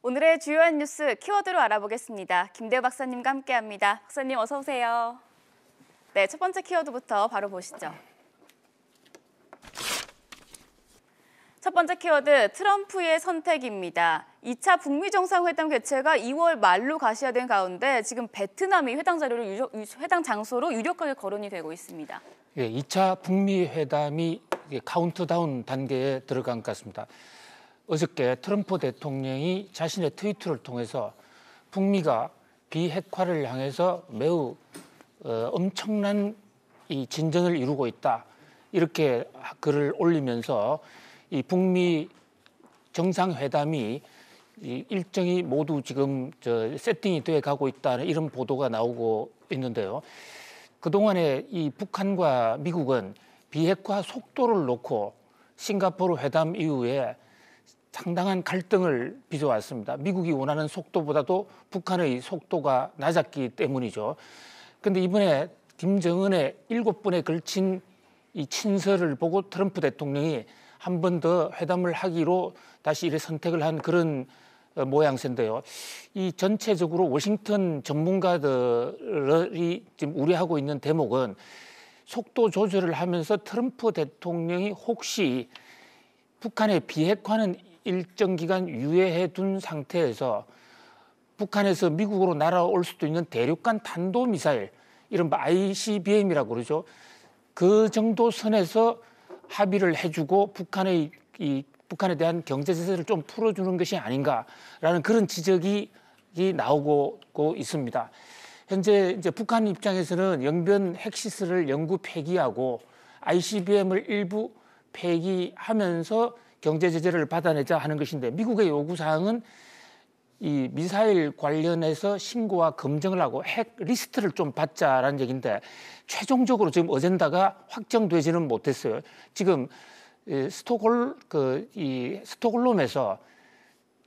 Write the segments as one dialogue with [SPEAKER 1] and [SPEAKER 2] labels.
[SPEAKER 1] 오늘의 주요한 뉴스 키워드로 알아보겠습니다. 김대호 박사님과 함께합니다. 박사님 어서 오세요. 네, 첫 번째 키워드부터 바로 보시죠. 첫 번째 키워드, 트럼프의 선택입니다. 2차 북미 정상회담 개최가 2월 말로 가시화된 가운데 지금 베트남이 회담 장소로 유력하게 거론이 되고 있습니다.
[SPEAKER 2] 예, 2차 북미 회담이 카운트다운 단계에 들어간 것 같습니다. 어저께 트럼프 대통령이 자신의 트위터를 통해서 북미가 비핵화를 향해서 매우 엄청난 이 진전을 이루고 있다. 이렇게 글을 올리면서 이 북미 정상회담이 일정이 모두 지금 세팅이 돼 가고 있다는 이런 보도가 나오고 있는데요. 그동안에 이 북한과 미국은 비핵화 속도를 놓고 싱가포르 회담 이후에 상당한 갈등을 빚어왔습니다. 미국이 원하는 속도보다도 북한의 속도가 낮았기 때문이죠. 그런데 이번에 김정은의 7번에 걸친 이 친서를 보고 트럼프 대통령이 한 번 더 회담을 하기로 다시 이를 선택을 한 그런 모양새인데요. 이 전체적으로 워싱턴 전문가들이 지금 우려하고 있는 대목은 속도 조절을 하면서 트럼프 대통령이 혹시 북한의 비핵화는 일정 기간 유예해 둔 상태에서 북한에서 미국으로 날아올 수도 있는 대륙간 탄도미사일, 이른바 ICBM이라고 그러죠. 그 정도 선에서 합의를 해주고 북한에 대한 경제 제재를 좀 풀어주는 것이 아닌가라는 그런 지적이 나오고 있습니다. 현재 이제 북한 입장에서는 영변 핵시설을 영구 폐기하고 ICBM을 일부 폐기하면서 경제 제재를 받아내자 하는 것인데, 미국의 요구 사항은 이 미사일 관련해서 신고와 검증을 하고 핵 리스트를 좀 받자라는 얘기인데, 최종적으로 지금 어젠다가 확정되지는 못했어요. 지금 스톡홀름에서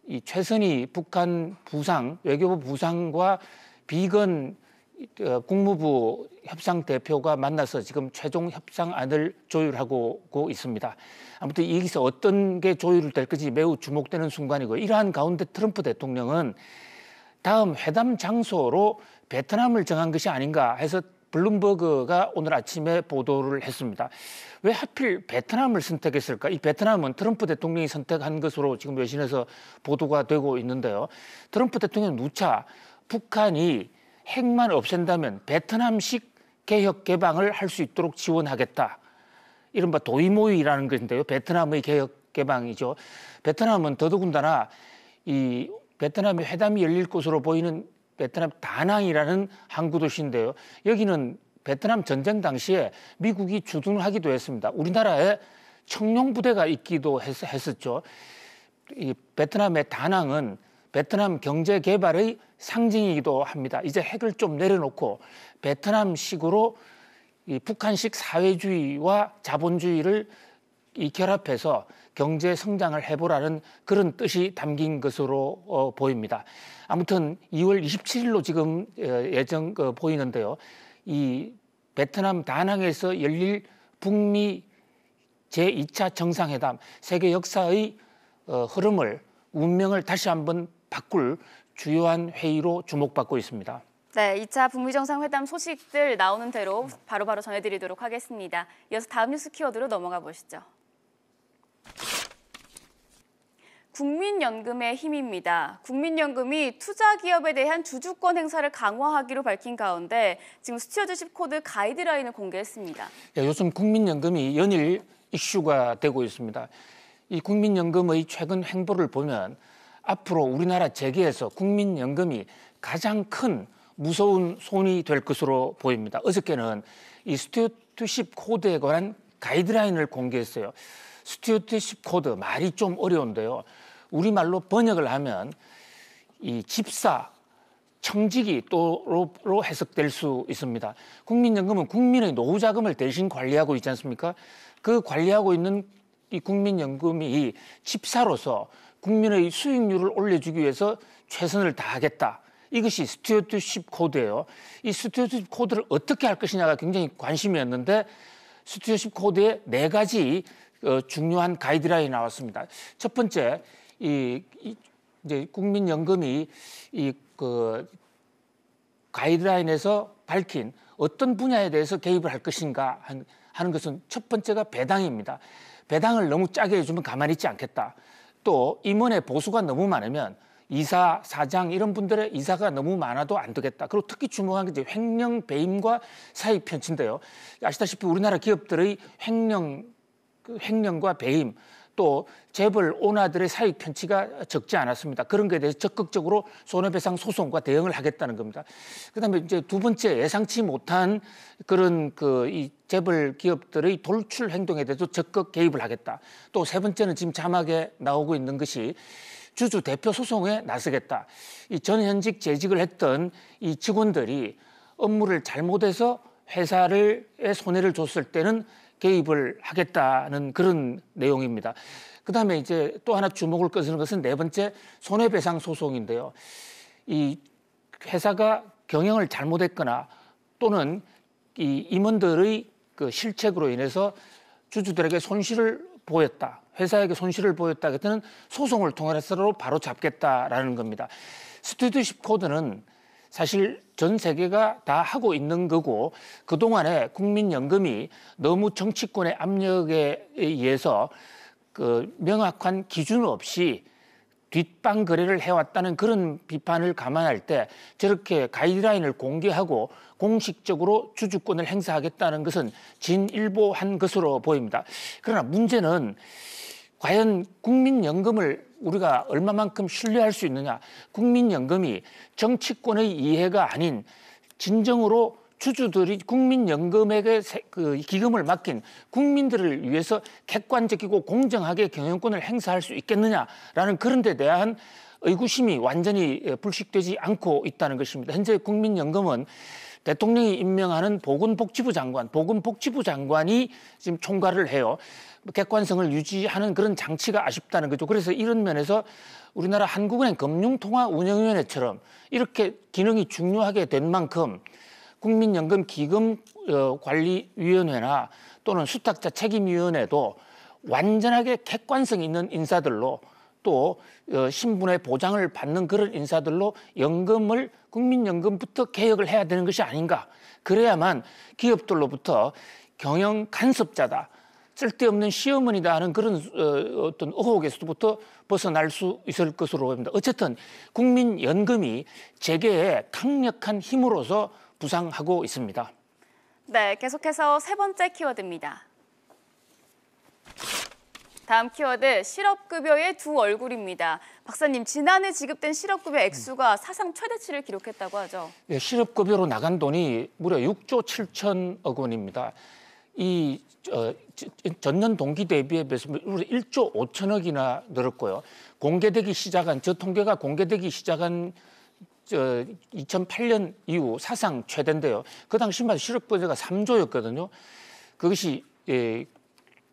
[SPEAKER 2] 이 최선희 북한 부상, 외교부 부상과 비건 국무부 협상 대표가 만나서 지금 최종 협상안을 조율하고 있습니다. 아무튼 여기서 어떤 게 조율될 것인지 매우 주목되는 순간이고, 이러한 가운데 트럼프 대통령은 다음 회담 장소로 베트남을 정한 것이 아닌가 해서 블룸버그가 오늘 아침에 보도를 했습니다. 왜 하필 베트남을 선택했을까? 이 베트남은 트럼프 대통령이 선택한 것으로 지금 외신에서 보도가 되고 있는데요. 트럼프 대통령은 누차 북한이 핵만 없앤다면 베트남식 개혁 개방을 할 수 있도록 지원하겠다. 이른바 도이모이라는 것인데요. 베트남의 개혁 개방이죠. 베트남은 더더군다나 이 베트남의 회담이 열릴 것으로 보이는 베트남 다낭이라는 항구 도시인데요. 여기는 베트남 전쟁 당시에 미국이 주둔하기도 했습니다. 우리나라에 청룡 부대가 있기도 했었죠. 이 베트남의 다낭은 베트남 경제 개발의 상징이기도 합니다. 이제 핵을 좀 내려놓고 베트남식으로 이 북한식 사회주의와 자본주의를 결합해서 경제 성장을 해보라는 그런 뜻이 담긴 것으로 보입니다. 아무튼 2월 27일로 지금 예정 보이는데요. 이 베트남 다낭에서 열릴 북미 제2차 정상회담, 세계 역사의 흐름을, 운명을 다시 한번 바꿀 주요한 회의로 주목받고 있습니다.
[SPEAKER 1] 네, 2차 북미 정상회담 소식들 나오는 대로 바로바로 전해드리도록 하겠습니다. 이어서 다음 뉴스 키워드로 넘어가 보시죠. 국민연금의 힘입니다. 국민연금이 투자기업에 대한 주주권 행사를 강화하기로 밝힌 가운데 지금 스튜어드십 코드 가이드라인을 공개했습니다.
[SPEAKER 2] 네, 요즘 국민연금이 연일 이슈가 되고 있습니다. 이 국민연금의 최근 행보를 보면 앞으로 우리나라 재계에서 국민연금이 가장 큰 무서운 손이 될 것으로 보입니다. 어저께는 이 스튜어드십 코드에 관한 가이드라인을 공개했어요. 스튜어드십 코드, 말이 좀 어려운데요. 우리말로 번역을 하면 이 집사, 청지기 또로 해석될 수 있습니다. 국민연금은 국민의 노후자금을 대신 관리하고 있지 않습니까? 그 관리하고 있는 이 국민연금이 집사로서 국민의 수익률을 올려주기 위해서 최선을 다하겠다. 이것이 스튜어드십 코드예요. 이 스튜어드십 코드를 어떻게 할 것이냐가 굉장히 관심이었는데, 스튜어드십 코드에 4가지 중요한 가이드라인이 나왔습니다. 첫 번째, 이 이제 국민연금이 그 가이드라인에서 밝힌 어떤 분야에 대해서 개입을 할 것인가 하는 것은 첫 번째가 배당입니다. 배당을 너무 짜게 해주면 가만히 있지 않겠다. 또 임원의 보수가 너무 많으면 이사, 사장 이런 분들의 이사가 너무 많아도 안 되겠다. 그리고 특히 주목한 게 이제 횡령, 배임과 사익 편취인데요. 아시다시피 우리나라 기업들의 횡령과 배임 또 재벌 오너들의 사익 편취가 적지 않았습니다. 그런 것에 대해서 적극적으로 손해배상 소송과 대응을 하겠다는 겁니다. 그다음에 이제 두 번째 예상치 못한 그런 이 재벌 기업들의 돌출 행동에 대해서 적극 개입을 하겠다. 또 세 번째는 지금 자막에 나오고 있는 것이 주주 대표 소송에 나서겠다. 이 전현직 재직을 했던 이 직원들이 업무를 잘못해서 회사에 손해를 줬을 때는 개입을 하겠다는 그런 내용입니다. 그다음에 이제 또 하나 주목을 끄는 것은 네 번째 손해배상 소송인데요. 이 회사가 경영을 잘못했거나 또는 이 임원들의 그 실책으로 인해서 주주들에게 손실을 보였다. 회사에게 손실을 보였다. 그때는 소송을 통해서 바로 잡겠다라는 겁니다. 스튜디오십 코드는 사실 전 세계가 다 하고 있는 거고 그동안에 국민연금이 너무 정치권의 압력에 의해서 그 명확한 기준 없이 뒷방 거래를 해왔다는 그런 비판을 감안할 때 저렇게 가이드라인을 공개하고 공식적으로 주주권을 행사하겠다는 것은 진일보한 것으로 보입니다. 그러나 문제는 과연 국민연금을 우리가 얼마만큼 신뢰할 수 있느냐. 국민연금이 정치권의 이해가 아닌 진정으로 주주들이 국민연금에게 그 기금을 맡긴 국민들을 위해서 객관적이고 공정하게 경영권을 행사할 수 있겠느냐라는 그런 데 대한 의구심이 완전히 불식되지 않고 있다는 것입니다. 현재 국민연금은 대통령이 임명하는 보건복지부 장관이 지금 총괄을 해요. 객관성을 유지하는 그런 장치가 아쉽다는 거죠. 그래서 이런 면에서 우리나라 한국은행 금융통화운영위원회처럼 이렇게 기능이 중요하게 된 만큼 국민연금 기금관리위원회나 또는 수탁자 책임위원회도 완전하게 객관성 있는 인사들로 또 신분의 보장을 받는 그런 인사들로 연금을 국민연금부터 개혁을 해야 되는 것이 아닌가. 그래야만 기업들로부터 경영 간섭자다. 쓸데없는 시어머니다 하는 그런 어떤 의혹에서부터 벗어날 수 있을 것으로 보입니다. 어쨌든 국민연금이 재계의 강력한 힘으로서 부상하고 있습니다.
[SPEAKER 1] 네, 계속해서 세 번째 키워드입니다. 다음 키워드 실업급여의 두 얼굴입니다. 박사님, 지난해 지급된 실업급여 액수가 사상 최대치를 기록했다고 하죠.
[SPEAKER 2] 네, 실업급여로 나간 돈이 무려 6조 7천억 원입니다. 이 전년 동기 대비에 비해서 1조 5천억이나 늘었고요. 저 통계가 공개되기 시작한 2008년 이후 사상 최대인데요. 그 당시만 실업급여가 3조였거든요. 그것이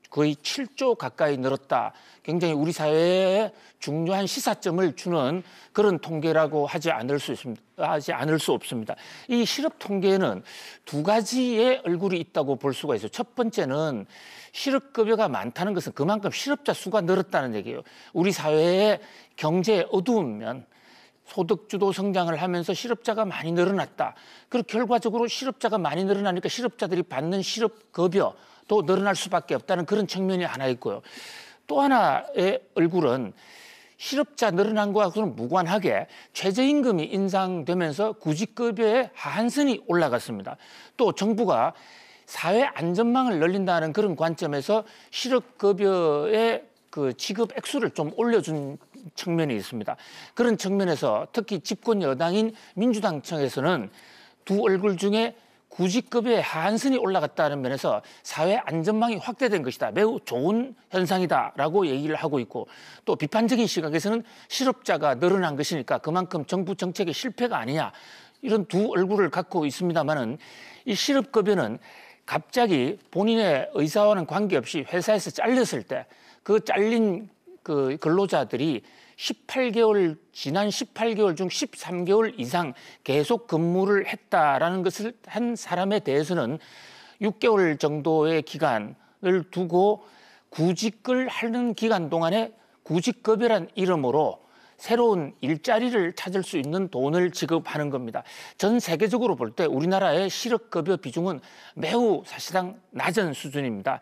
[SPEAKER 2] 거의 7조 가까이 늘었다. 굉장히 우리 사회에 중요한 시사점을 주는 그런 통계라고 하지 않을 수 없습니다. 이 실업 통계에는 두 가지의 얼굴이 있다고 볼 수가 있어요. 첫 번째는 실업급여가 많다는 것은 그만큼 실업자 수가 늘었다는 얘기예요. 우리 사회의 경제의 어두운 면, 소득주도 성장을 하면서 실업자가 많이 늘어났다. 그리고 결과적으로 실업자가 많이 늘어나니까 실업자들이 받는 실업급여도 늘어날 수밖에 없다는 그런 측면이 하나 있고요. 또 하나의 얼굴은 실업자 늘어난 것과는 무관하게 최저임금이 인상되면서 구직급여의 하한선이 올라갔습니다. 또 정부가 사회 안전망을 늘린다는 그런 관점에서 실업급여의 그 지급 액수를 좀 올려준 측면이 있습니다. 그런 측면에서 특히 집권 여당인 민주당 측에서는 두 얼굴 중에 구직급여의 하한선이 올라갔다는 면에서 사회 안전망이 확대된 것이다. 매우 좋은 현상이다라고 얘기를 하고 있고 또 비판적인 시각에서는 실업자가 늘어난 것이니까 그만큼 정부 정책의 실패가 아니냐 이런 두 얼굴을 갖고 있습니다만은 이 실업급여는 갑자기 본인의 의사와는 관계없이 회사에서 잘렸을 때 그 잘린 그 근로자들이 지난 18개월 중 13개월 이상 계속 근무를 했다라는 것을 한 사람에 대해서는 6개월 정도의 기간을 두고 구직을 하는 기간 동안에 구직급여란 이름으로 새로운 일자리를 찾을 수 있는 돈을 지급하는 겁니다. 전 세계적으로 볼 때 우리나라의 실업급여 비중은 매우 사실상 낮은 수준입니다.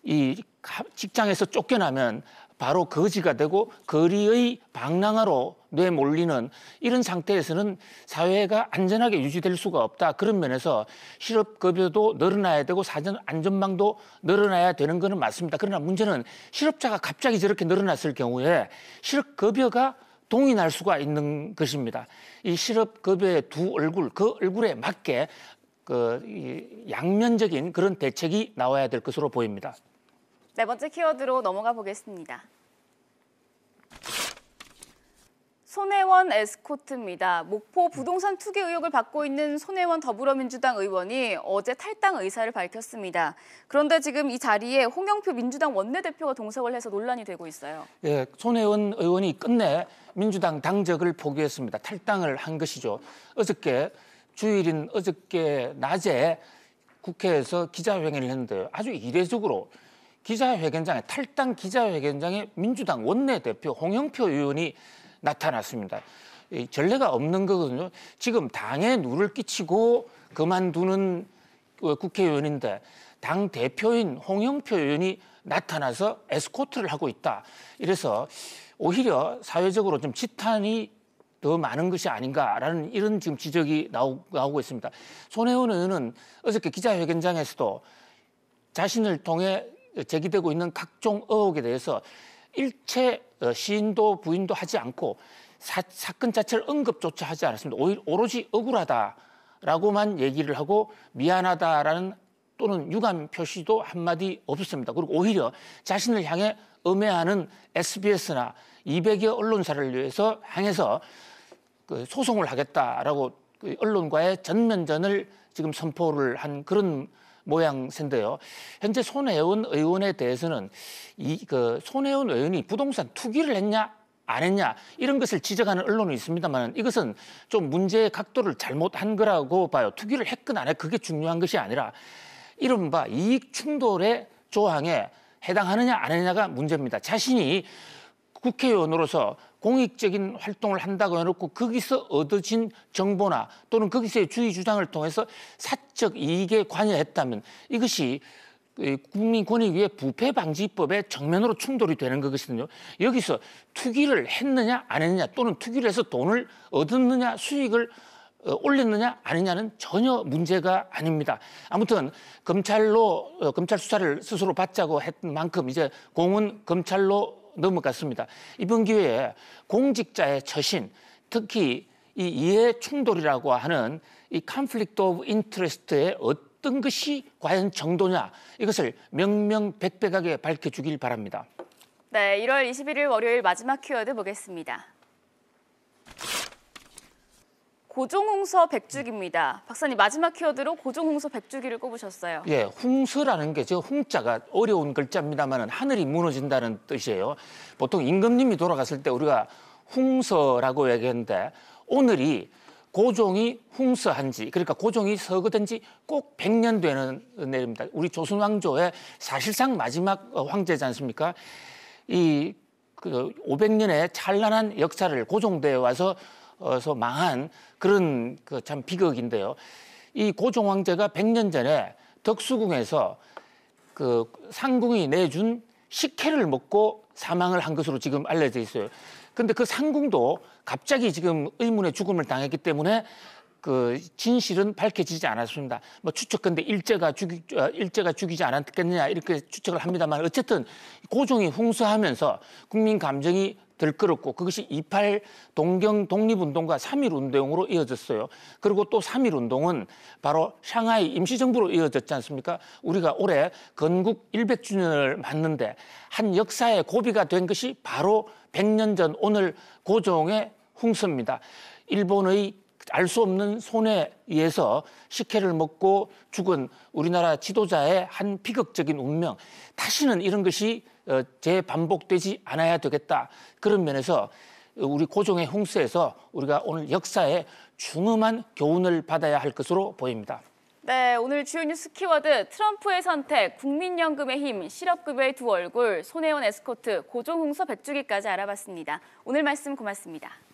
[SPEAKER 2] 이 직장에서 쫓겨나면 바로 거지가 되고 거리의 방랑아로 내몰리는 이런 상태에서는 사회가 안전하게 유지될 수가 없다. 그런 면에서 실업급여도 늘어나야 되고 사전 안전망도 늘어나야 되는 것은 맞습니다. 그러나 문제는 실업자가 갑자기 저렇게 늘어났을 경우에 실업급여가 동의날 수가 있는 것입니다. 이 실업급여의 두 얼굴, 그 얼굴에 맞게 양면적인 그런 대책이 나와야 될 것으로 보입니다.
[SPEAKER 1] 네 번째 키워드로 넘어가 보겠습니다. 손혜원 에스코트입니다. 목포 부동산 투기 의혹을 받고 있는 손혜원 더불어민주당 의원이 어제 탈당 의사를 밝혔습니다. 그런데 지금 이 자리에 홍영표 민주당 원내대표가 동석을 해서 논란이 되고 있어요.
[SPEAKER 2] 예, 손혜원 의원이 끝내 민주당 당적을 포기했습니다. 탈당을 한 것이죠. 어저께 주일인 어저께 낮에 국회에서 기자회견을 했는데요. 아주 이례적으로 탈당 기자회견장에 민주당 원내대표 홍영표 의원이 나타났습니다. 전례가 없는 거거든요. 지금 당에 누를 끼치고 그만두는 국회의원인데 당 대표인 홍영표 의원이 나타나서 에스코트를 하고 있다. 이래서 오히려 사회적으로 좀 지탄이 더 많은 것이 아닌가라는 이런 지금 지적이 나오고 있습니다. 손혜원 의원은 어저께 기자회견장에서도 자신을 통해 제기되고 있는 각종 의혹에 대해서 일체 시인도 부인도 하지 않고 사건 자체를 언급조차 하지 않았습니다. 오로지 억울하다라고만 얘기를 하고 미안하다라는 또는 유감 표시도 한마디 없었습니다. 그리고 오히려 자신을 향해 음해하는 SBS나 200여 언론사를 향해서 소송을 하겠다라고 언론과의 전면전을 지금 선포를 한 그런 모양새인데요. 현재 손혜원 의원에 대해서는 손혜원 의원이 부동산 투기를 했냐 안 했냐 이런 것을 지적하는 언론이 있습니다만 이것은 좀 문제의 각도를 잘못한 거라고 봐요. 투기를 했건 안 했건 그게 중요한 것이 아니라 이른바 이익 충돌의 조항에 해당하느냐 안 하느냐가 문제입니다. 자신이 국회의원으로서 공익적인 활동을 한다고 해놓고 거기서 얻어진 정보나 또는 거기서의 주의 주장을 통해서 사적 이익에 관여했다면 이것이 국민권익위의 부패방지법에 정면으로 충돌이 되는 것이거든요. 여기서 투기를 했느냐 안 했느냐 또는 투기를 해서 돈을 얻었느냐 수익을 올렸느냐 아니냐는 전혀 문제가 아닙니다. 아무튼 검찰 수사를 스스로 받자고 했던 만큼 이제 공은 검찰로 넘어갔습니다. 이번 기회에 공직자의 처신, 특히 이 이해 충돌이라고 하는 이 conflict of interest의 어떤 것이 과연 정도냐 이것을 명명백백하게 밝혀주길 바랍니다.
[SPEAKER 1] 네, 1월 21일 월요일 마지막 키워드 보겠습니다. 고종홍서 백주기입니다. 박사님 마지막 키워드로 고종홍서 백주기를 꼽으셨어요.
[SPEAKER 2] 예, 홍서라는 게 저 홍자가 어려운 글자입니다만 하늘이 무너진다는 뜻이에요. 보통 임금님이 돌아갔을 때 우리가 홍서라고 얘기했는데 오늘이 고종이 홍서한 지 그러니까 고종이 서거된 지 꼭 100년 되는 날입니다. 우리 조선 왕조의 사실상 마지막 황제지 않습니까? 이 500년의 찬란한 역사를 고종대에 와서 망한 그런 참 비극인데요. 이 고종 황제가 100년 전에 덕수궁에서 상궁이 내준 식혜를 먹고 사망을 한 것으로 지금 알려져 있어요. 그런데 그 상궁도 갑자기 지금 의문의 죽음을 당했기 때문에 진실은 밝혀지지 않았습니다. 뭐 추측컨대 일제가 죽이지 않았겠느냐 이렇게 추측을 합니다만 어쨌든 고종이 홍수하면서 국민 감정이 들끓었고 그것이 28 동경 독립운동과 3.1운동으로 이어졌어요. 그리고 또 3.1운동은 바로 상하이 임시정부로 이어졌지 않습니까? 우리가 올해 건국 100주년을 맞는데 한 역사의 고비가 된 것이 바로 100년 전 오늘 고종의 홍수입니다. 일본의 알 수 없는 손에 의해서 식혜를 먹고 죽은 우리나라 지도자의 한 비극적인 운명. 다시는 이런 것이 재반복되지 않아야 되겠다. 그런 면에서 우리 고종의 홍수에서 우리가 오늘 역사에 중엄한 교훈을 받아야 할 것으로 보입니다.
[SPEAKER 1] 네, 오늘 주요 뉴스 키워드 트럼프의 선택, 국민연금의 힘, 실업급여의 두 얼굴, 손혜원 에스코트, 고종홍서 백주기까지 알아봤습니다. 오늘 말씀 고맙습니다.